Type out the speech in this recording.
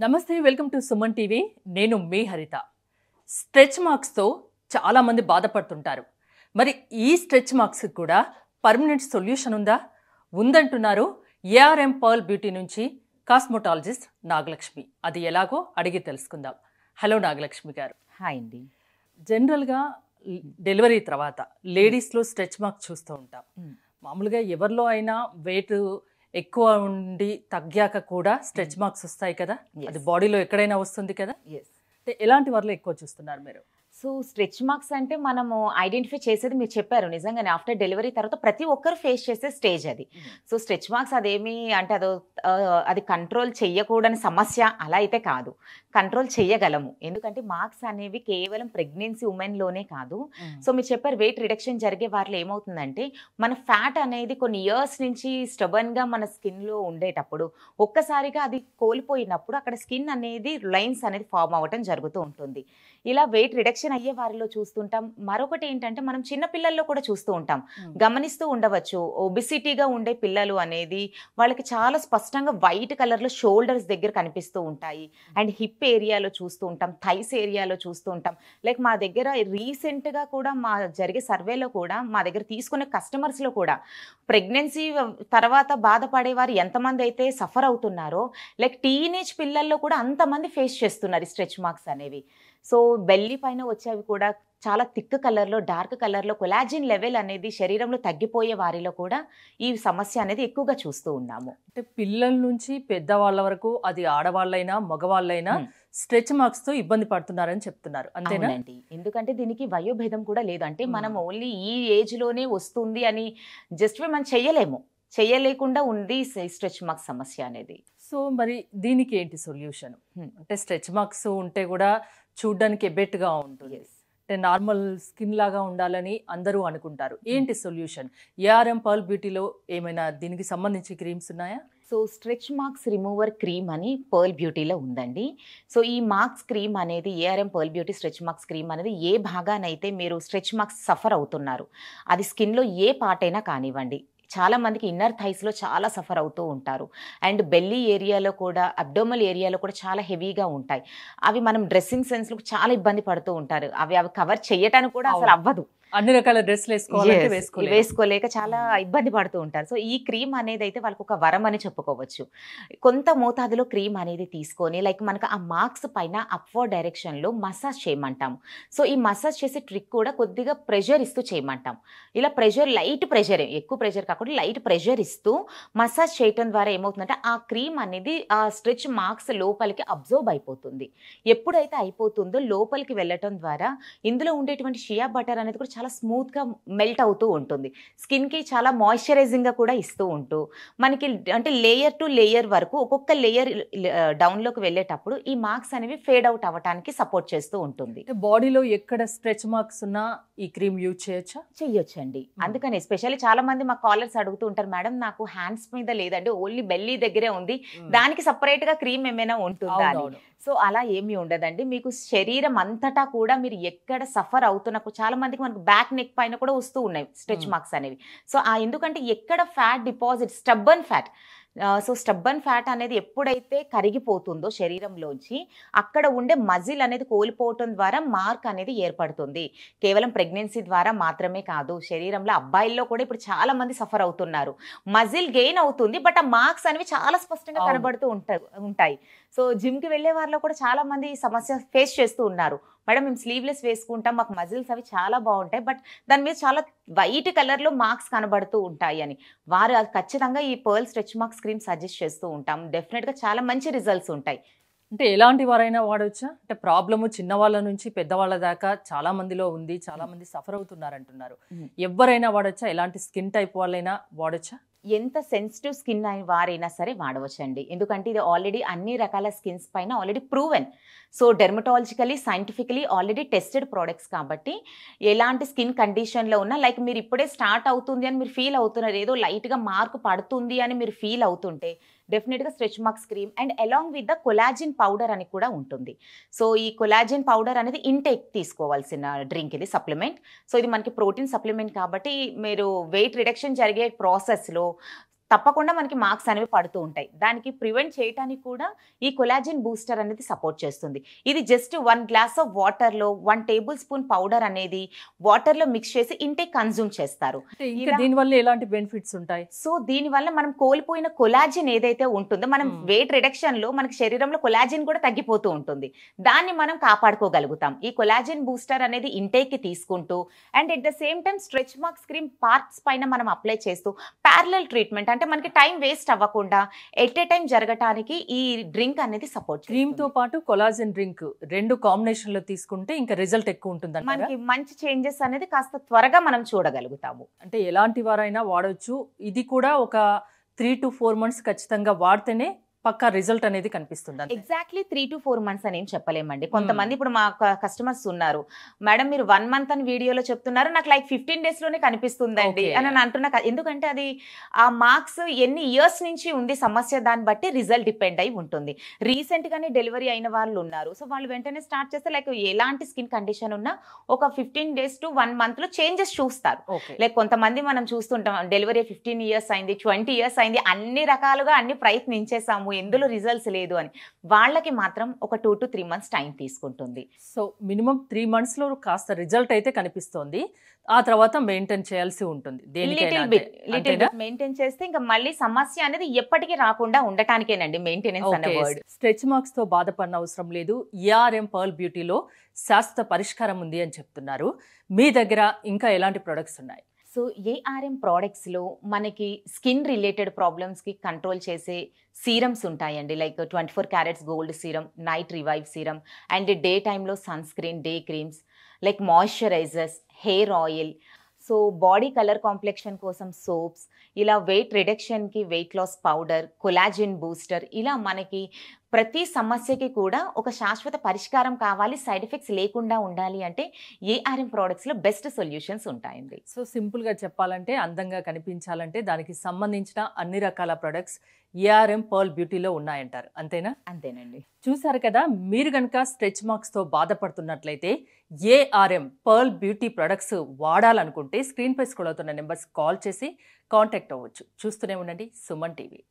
నమస్తే, welcome to Suman TV. నేను మీ హరిత. స్ట్రెచ్ మార్క్స్తో చాలామంది బాధపడుతుంటారు. మరి ఈ స్ట్రెచ్ మార్క్స్కి కూడా పర్మనెంట్ సొల్యూషన్ ఉందా? ఉందంటున్నారు ఏఆర్ఎం పర్ల్ బ్యూటీ నుంచి కాస్మెటాలజిస్ట్ నాగలక్ష్మి. అది ఎలాగో అడిగి తెలుసుకుందాం. హలో నాగలక్ష్మి గారు. హాయ్ అండి. జనరల్గా డెలివరీ తర్వాత లేడీస్లో స్ట్రెచ్ మార్క్స్ చూస్తూ ఉంటాం. మామూలుగా ఎవరిలో అయినా వెయిట్ ఎక్కువ ఉండి తగ్గాక కూడా స్ట్రెచ్ మార్క్స్ వస్తాయి కదా. అది బాడీలో ఎక్కడైనా వస్తుంది కదా. అంటే ఎలాంటి వారిలో ఎక్కువ చూస్తున్నారు మీరు? సో స్ట్రెచ్ మార్క్స్ అంటే మనము ఐడెంటిఫై చేసేది మీరు చెప్పారు నిజంగానే ఆఫ్టర్ డెలివరీ తర్వాత ప్రతి ఒక్కరు ఫేస్ చేసే స్టేజ్ అది. సో స్ట్రెచ్ మార్క్స్ అదేమి అంటే అది కంట్రోల్ చెయ్యకూడని సమస్య అలా అయితే కాదు, కంట్రోల్ చెయ్యగలము. ఎందుకంటే మార్క్స్ అనేవి కేవలం ప్రెగ్నెన్సీ ఉమెన్లోనే కాదు. సో మీరు చెప్పారు వెయిట్ రిడక్షన్ జరిగే వారిలో ఏమవుతుందంటే మన ఫ్యాట్ అనేది కొన్ని ఇయర్స్ నుంచి స్టబన్గా మన స్కిన్లో ఉండేటప్పుడు ఒక్కసారిగా అది కోల్పోయినప్పుడు అక్కడ స్కిన్ అనేది లైన్స్ అనేది ఫామ్ అవ్వటం జరుగుతూ ఉంటుంది. ఇలా వెయిట్ రిడక్షన్ అయ్యే వారిలో చూస్తుంటాం. మరొకటి ఏంటంటే మనం చిన్న పిల్లల్లో కూడా చూస్తూ ఉంటాం, గమనిస్తూ ఉండవచ్చు. ఒబిసిటీగా ఉండే పిల్లలు అనేది వాళ్ళకి చాలా స్పష్టంగా వైట్ కలర్లో షోల్డర్స్ దగ్గర కనిపిస్తూ ఉంటాయి. అండ్ హిప్ ఏరియాలో చూస్తూ ఉంటాం, థైస్ ఏరియాలో చూస్తూ ఉంటాం. లైక్ మా దగ్గర రీసెంట్గా కూడా మా జరిగే సర్వేలో కూడా మా దగ్గర తీసుకునే కస్టమర్స్లో కూడా ప్రెగ్నెన్సీ తర్వాత బాధపడేవారు ఎంతమంది అయితే సఫర్ అవుతున్నారో లైక్ టీనేజ్ పిల్లల్లో కూడా అంతమంది ఫేస్ చేస్తున్నారు ఈ స్ట్రెచ్ మార్క్స్ అనేవి. సో బెల్లి పైన వచ్చేవి కూడా చాలా థిక్ కలర్లో, డార్క్ కలర్లో కొలాజిన్ లెవెల్ అనేది శరీరంలో తగ్గిపోయే వారిలో కూడా ఈ సమస్య అనేది ఎక్కువగా చూస్తూ ఉన్నాము. అంటే పిల్లల నుంచి పెద్దవాళ్ళ వరకు, అది ఆడవాళ్ళైనా మగవాళ్ళైనా స్ట్రెచ్ మార్క్స్తో ఇబ్బంది పడుతున్నారని చెప్తున్నారు, అంతేనా? అవునండి. ఎందుకంటే దీనికి వయోభేదం కూడా లేదు. అంటే మనం ఓన్లీ ఈ ఏజ్లోనే వస్తుంది అని జస్ట్ మనం చెయ్యలేకుండా ఉంది స్ట్రెచ్ మార్క్స్ సమస్య అనేది. సో మరి దీనికి ఏంటి సొల్యూషన్? అంటే స్ట్రెచ్ మార్క్స్ ఉంటే కూడా చూడ్డానికి ఎబ్బెట్టుగా ఉంటుంది, అంటే నార్మల్ స్కిన్ లాగా ఉండాలని అందరూ అనుకుంటారు. ఏంటి సొల్యూషన్? ఏఆర్ఎం పర్ల్ బ్యూటీలో ఏమైనా దీనికి సంబంధించి క్రీమ్స్ ఉన్నాయా? So stretch marks remover cream అని పర్ల్ బ్యూటీలో ఉందండి. సో ఈ మార్క్స్ క్రీమ్ అనేది ARM pearl beauty stretch marks cream అనేది ఏ భాగానైతే మీరు స్ట్రెచ్ మార్క్స్ సఫర్ అవుతున్నారు, అది స్కిన్లో ఏ పార్ట్ అయినా కానివ్వండి. చాలా మందికి ఇన్నర్ థైస్లో చాలా సఫర్ అవుతూ ఉంటారు. అండ్ బెల్లీ ఏరియాలో కూడా, అబ్డోమల్ ఏరియాలో కూడా చాలా హెవీగా ఉంటాయి. అవి మనం డ్రెస్సింగ్ సెన్స్లో చాలా ఇబ్బంది పడుతూ ఉంటారు. అవి కవర్ చేయటానికి కూడా అసలు అవ్వదు. అన్ని రకాల డ్రెస్లు వేసుకోలేక చాలా ఇబ్బంది పడుతూ ఉంటారు. సో ఈ క్రీమ్ అనేది అయితే వాళ్ళకి ఒక వరం అని చెప్పుకోవచ్చు. కొంత మోతాదులో క్రీమ్ అనేది తీసుకొని లైక్ మనకు ఆ మార్క్స్ పైన అప్వర్డ్ డైరెక్షన్లో మసాజ్ చేయమంటాము. సో ఈ మసాజ్ చేసే ట్రిక్ కూడా కొద్దిగా ప్రెషర్ ఇస్తూ చేయమంటాం. ఇలా లైట్ ప్రెషర్, ఎక్కువ ప్రెషర్ కాకుండా లైట్ ప్రెషర్ ఇస్తూ మసాజ్ చేయటం ద్వారా ఏమవుతుందంటే ఆ క్రీమ్ అనేది ఆ స్ట్రెచ్ మార్క్స్ లోపలికి అబ్జర్వ్ అయిపోతుంది. ఎప్పుడైతే అయిపోతుందో లోపలికి వెళ్ళటం ద్వారా ఇందులో ఉండేటువంటి షియా బటర్ అనేది కూడా చాలా స్మూత్గా మెల్ట్ అవుతూ ఉంటుంది. స్కిన్కి చాలా మాయిశ్చరైజింగ్గా కూడా ఇస్తూ ఉంటూ మనకి అంటే లేయర్ టు లేయర్ వరకు ఒక్కొక్క లేయర్ డౌన్లోకి వెళ్ళేటప్పుడు ఈ మార్క్స్ అనేవి ఫేడ్ అవుట్ అవ్వడానికి సపోర్ట్ చేస్తూ ఉంటుంది. బాడీలో ఎక్కడ స్ట్రెచ్ మార్క్స్ ఉన్నా ఈ క్రీమ్ యూజ్ చేయొచ్చండి. అందుకని ఎస్పెషల్లీ చాలా మంది మా కాలర్స్ అడుగుతూ ఉంటారు, మేడం నాకు హ్యాండ్స్ మీద లేదండి, ఓన్లీ బెల్లీ దగ్గరే ఉంది, దానికి సపరేట్గా క్రీమ్ ఏమైనా ఉంటుందా అని. సో అలా ఏమీ ఉండదండి. మీకు శరీరం అంతటా కూడా మీరు ఎక్కడ సఫర్ అవుతున్నప్పుడు చాలా మందికి మనకు బ్యాక్ నెక్ పైన కూడా వస్తూ ఉన్నాయి స్ట్రెచ్ మార్క్స్ అనేవి. సో ఎందుకంటే ఎక్కడ ఫ్యాట్ డిపాజిట్, స్టబ్బన్ ఫ్యాట్ అనేది ఎప్పుడైతే కరిగిపోతుందో శరీరంలోంచి అక్కడ ఉండే మజిల్ అనేది కోల్పోవటం ద్వారా మార్క్ అనేది ఏర్పడుతుంది. కేవలం ప్రెగ్నెన్సీ ద్వారా మాత్రమే కాదు, శరీరంలో అబ్బాయిల్లో కూడా ఇప్పుడు చాలా మంది సఫర్ అవుతున్నారు. మజిల్ గెయిన్ అవుతుంది, బట్ ఆ మార్క్స్ అనేవి చాలా స్పష్టంగా కనబడుతూ ఉంటాయి. సో జిమ్కి వెళ్ళే వారిలో కూడా చాలా మంది ఈ సమస్య ఫేస్ చేస్తూ ఉన్నారు. మేడం మేము స్లీవ్లెస్ వేసుకుంటాం, మాకు మజిల్స్ అవి చాలా బాగుంటాయి, బట్ దాని మీద చాలా వైట్ కలర్లో మార్క్స్ కనబడుతూ ఉంటాయి అని. వారు అది ఖచ్చితంగా ఈ pearl stretch marks cream suggest చేస్తూ ఉంటాం. డెఫినెట్గా చాలా మంచి రిజల్ట్స్ ఉంటాయి. అంటే ఎలాంటి వారైనా వాడవచ్చా? అంటే ప్రాబ్లము చిన్నవాళ్ళ నుంచి పెద్దవాళ్ళ దాకా చాలా మందిలో ఉంది, చాలా మంది సఫర్ అవుతున్నారు అంటున్నారు. ఎవరైనా వాడచ్చా? ఎలాంటి స్కిన్ టైప్ వాళ్ళైనా వాడచ్చా? ఎంత సెన్సిటివ్ స్కిన్ వారైనా సరే వాడవచ్చండి. ఎందుకంటే ఇది ఆల్రెడీ అన్ని రకాల స్కిన్స్ పైన already proven. So dermatologically, scientifically already tested products కాబట్టి ఎలాంటి స్కిన్ కండిషన్లో ఉన్నా లైక్ మీరు ఇప్పుడే స్టార్ట్ అవుతుంది అని మీరు ఫీల్ అవుతున్నారు, ఏదో లైట్గా మార్క్ పడుతుంది అని మీరు ఫీల్ అవుతుంటే డెఫినెట్గా stretch marks cream and along with the collagen powder అని కూడా ఉంటుంది. సో ఈ కొలాజిన్ పౌడర్ అనేది ఇంటేక్ తీసుకోవాల్సిన డ్రింక్, ఇది సప్లిమెంట్. సో ఇది మనకి ప్రోటీన్ సప్లిమెంట్ కాబట్టి మీరు వెయిట్ రిడక్షన్ జరిగే ప్రాసెస్లో తప్పకుండా మనకి మార్క్స్ అనేవి పడుతూ ఉంటాయి. దానికి ప్రివెంట్ చేయడానికి కూడా ఈ కొలాజిన్ బూస్టర్ అనేది సపోర్ట్ చేస్తుంది. ఇది జస్ట్ 1 గ్లాస్ ఆఫ్ వాటర్లో 1 టేబుల్ స్పూన్ పౌడర్ అనేది వాటర్లో మిక్స్ చేసి ఇంటేక్ కన్జ్యూమ్ చేస్తారు. ఇంకా దీనివల్ల ఎలాంటి బెనిఫిట్స్ ఉంటాయి? సో దీనివల్ల మనం కోల్పోయిన కొలాజిన్ ఏదైతే ఉంటుందో, మనం వెయిట్ రిడక్షన్ లో మనకి శరీరంలో కొలాజిన్ కూడా తగ్గిపోతూ ఉంటుంది. దాన్ని మనం కాపాడుకోగలుగుతాం ఈ కొలాజిన్ బూస్టర్ అనేది ఇంటేక్ కి తీసుకుంటూ. And at the same time stretch marks cream parts పైన మనం అప్లై చేస్తూ ప్యారలల్ ట్రీట్మెంట్, అంటే మనకి టైం వేస్ట్ అవ్వకుండా ఎట్ ఏ టైం జరగటానికి ఈ డ్రింక్ అనేది సపోర్ట్. క్రీమ్ తో పాటు కొలాజిన్ డ్రింక్ 2 కాంబినేషన్ లో తీసుకుంటే ఇంకా రిజల్ట్ ఎక్కువ ఉంటుంది. మనకి మంచి చేంజెస్ అనేది కాస్త త్వరగా మనం చూడగలుగుతాము. అంటే ఎలాంటి వారైనా వాడొచ్చు. ఇది కూడా ఒక 3 to 4 months ఖచ్చితంగా వాడితేనే పక్కా రిజల్ట్ అనేది కనిపిస్తుంది. ఎగ్జాక్ట్లీ 3 to 4 months అని ఏం చెప్పలేమండి. కొంతమంది ఇప్పుడు మా కస్టమర్స్ ఉన్నారు, మేడం మీరు 1 month అని వీడియోలో చెప్తున్నారు, నాకు లైక్ 15 days లోనే కనిపిస్తుందండి అని అంటున్నా. ఎందుకంటే అది ఆ మార్క్స్ ఎన్ని ఇయర్స్ నుంచి ఉంది సమస్య, దాన్ని బట్టి రిజల్ట్ డిపెండ్ అయి ఉంటుంది. రీసెంట్ గానే డెలివరీ అయిన వాళ్ళు ఉన్నారు, సో వాళ్ళు వెంటనే స్టార్ట్ చేస్తే లైక్ ఎలాంటి స్కిన్ కండిషన్ ఉన్నా ఒక 15 days to 1 month లో చేంజెస్ చూస్తారు. లైక్ కొంతమంది మనం చూస్తుంటాం, డెలివరీ 15 years అయింది, 20 years అయింది, అన్ని రకాలుగా అన్ని ప్రయత్నించేసాము, ఎందులో రిజల్ట్స్ లేదు అని. వాళ్ళకి మాత్రం ఒక 2 to 3 months టైం తీసుకుంటుంది. సో మినిమం 3 months లో కాస్త రిజల్ట్ అయితే కనిపిస్తోంది. ఆ తర్వాత మెయింటైన్ చేయాల్సి ఉంటుంది. లిటిల్ బిట్ మెయింటైన్ చేస్తే ఇంకా మళ్ళీ సమస్య అనేది ఎప్పటికీ రాకుండా ఉండటానికేనండి మెయింటెనెన్స్ అనే వర్డ్. స్ట్రెచ్ మార్క్స్ తో బాధపడిన అవసరం లేదు. ఏఆర్ఎం పర్ల్ బ్యూటీలో శాశ్వత పరిష్కారం ఉంది అని చెప్తున్నారు. మీ దగ్గర ఇంకా ఎలాంటి ప్రొడక్ట్స్ ఉన్నాయి? సో ఏఆర్ఎం ప్రోడక్ట్స్లో మనకి స్కిన్ రిలేటెడ్ ప్రాబ్లమ్స్కి కంట్రోల్ చేసే సీరమ్స్ ఉంటాయండి. Like 24 carats gold serum, night revive serum, and day టైంలో sunscreen, day creams, like moisturisers, hair oil, so body colour complexion కోసం సోప్స్, ఇలా వెయిట్ రిడక్షన్కి weight loss powder, collagen booster, ఇలా మనకి ప్రతి సమస్యకి కూడా ఒక శాశ్వత పరిష్కారం కావాలి, సైడ్ ఎఫెక్ట్స్ లేకుండా ఉండాలి అంటే ఏఆర్ఎం ప్రోడక్ట్స్లో బెస్ట్ సొల్యూషన్స్ ఉంటాయండి. సో సింపుల్గా చెప్పాలంటే, అందంగా కనిపించాలంటే దానికి సంబంధించిన అన్ని రకాల ప్రొడక్ట్స్ ఏఆర్ఎం పర్ల్ బ్యూటీలో ఉన్నాయంటారు, అంతేనా? అంతేనండి. చూసారు కదా, మీరు కనుక స్ట్రెచ్ మార్క్స్తో బాధపడుతున్నట్లయితే ఏఆర్ఎం పర్ల్ బ్యూటీ ప్రొడక్ట్స్ వాడాలనుకుంటే స్క్రీన్ పై స్క్రోల్ అవుతున్న నెంబర్స్ కాల్ చేసి కాంటాక్ట్ అవ్వచ్చు. చూస్తూనే ఉండండి సుమన్ టీవీ.